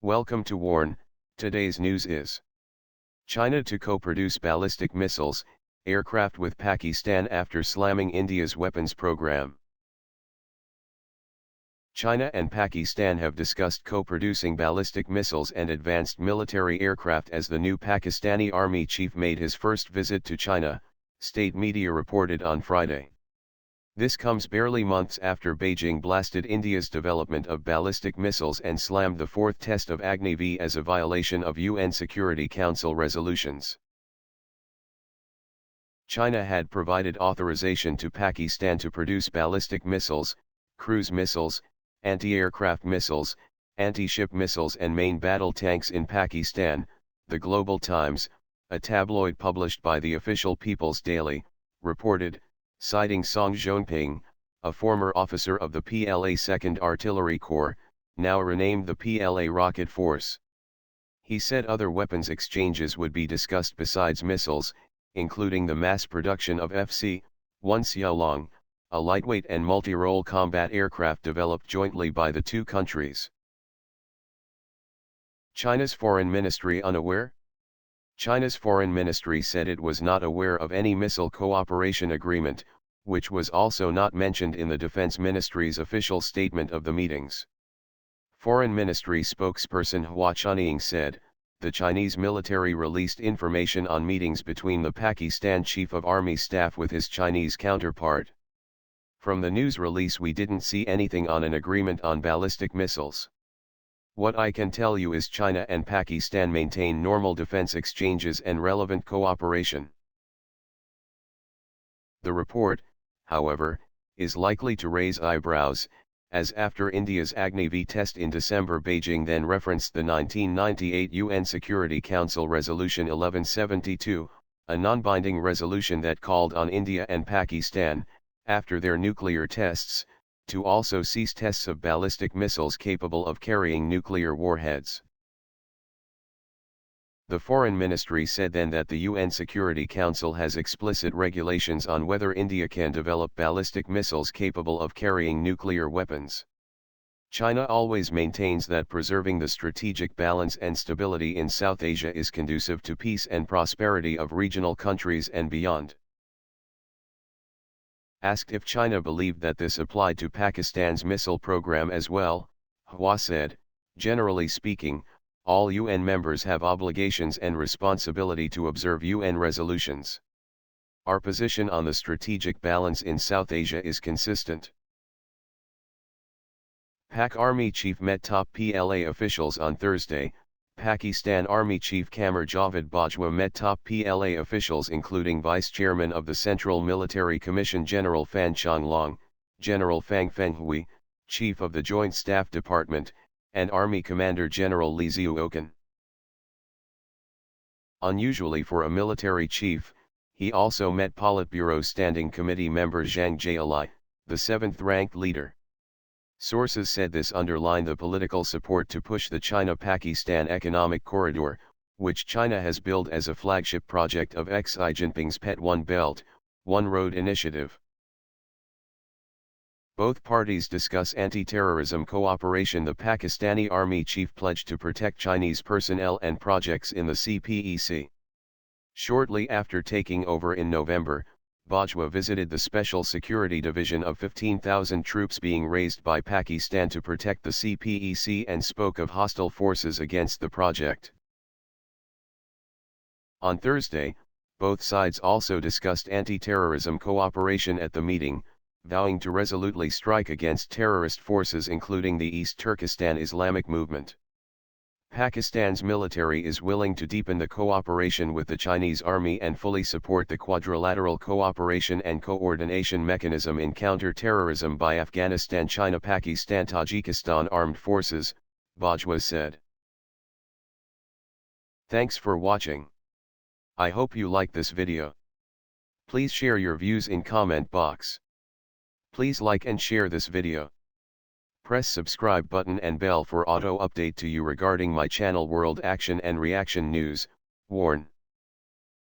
Welcome to Warn. Today's news is China to co-produce ballistic missiles, aircraft with Pakistan after slamming India's weapons program. China and Pakistan have discussed co-producing ballistic missiles and advanced military aircraft as the new Pakistani Army Chief made his first visit to China, state media reported on Friday. This comes barely months after Beijing blasted India's development of ballistic missiles and slammed the fourth test of Agni V as a violation of UN Security Council resolutions. China had provided authorization to Pakistan to produce ballistic missiles, cruise missiles, anti-aircraft missiles, anti-ship missiles and main battle tanks in Pakistan, the Global Times, a tabloid published by the official People's Daily, reported, citing Song Zhongping, a former officer of the PLA Second Artillery Corps, now renamed the PLA Rocket Force. He said other weapons exchanges would be discussed besides missiles, including the mass production of FC-1 Xiaolong, a lightweight and multi-role combat aircraft developed jointly by the two countries. China's Foreign Ministry unaware? China's Foreign Ministry said it was not aware of any missile cooperation agreement, which was also not mentioned in the Defense Ministry's official statement of the meetings. Foreign Ministry spokesperson Hua Chunying said, the Chinese military released information on meetings between the Pakistan Chief of Army Staff with his Chinese counterpart. From the news release we didn't see anything on an agreement on ballistic missiles. What I can tell you is China and Pakistan maintain normal defense exchanges and relevant cooperation. The report, however, is likely to raise eyebrows, as after India's Agni V test in December, Beijing then referenced the 1998 UN Security Council Resolution 1172, a non-binding resolution that called on India and Pakistan, after their nuclear tests, to also cease tests of ballistic missiles capable of carrying nuclear warheads. The Foreign Ministry said then that the UN Security Council has explicit regulations on whether India can develop ballistic missiles capable of carrying nuclear weapons. China always maintains that preserving the strategic balance and stability in South Asia is conducive to peace and prosperity of regional countries and beyond. Asked if China believed that this applied to Pakistan's missile program as well, Hua said, generally speaking, all UN members have obligations and responsibility to observe UN resolutions. Our position on the strategic balance in South Asia is consistent. Pak Army Chief met top PLA officials on Thursday. Pakistan Army Chief Qamar Javed Bajwa met top PLA officials including Vice Chairman of the Central Military Commission General Fan Xianglong, General Fang Fenghui, Chief of the Joint Staff Department, and Army Commander General Li Ziuokan. Unusually for a military chief, he also met Politburo Standing Committee member Zhang Jialai, the seventh-ranked leader. Sources said this underlined the political support to push the China-Pakistan Economic Corridor, which China has billed as a flagship project of Xi Jinping's Pet One Belt, One Road initiative. Both parties discuss anti-terrorism cooperation. The Pakistani Army Chief pledged to protect Chinese personnel and projects in the CPEC. Shortly after taking over in November, Bajwa visited the Special Security Division of 15,000 troops being raised by Pakistan to protect the CPEC and spoke of hostile forces against the project. On Thursday, both sides also discussed anti-terrorism cooperation at the meeting, vowing to resolutely strike against terrorist forces including the East Turkestan Islamic movement. Pakistan's military is willing to deepen the cooperation with the Chinese army and fully support the quadrilateral cooperation and coordination mechanism in counter-terrorism by Afghanistan, China, Pakistan, Tajikistan armed forces, Bajwa said. Thanks for watching. I hope you like this video. Please share your views in comment box. Please like and share this video. Press subscribe button and bell for auto update to you regarding my channel World Action and Reaction News. Warn.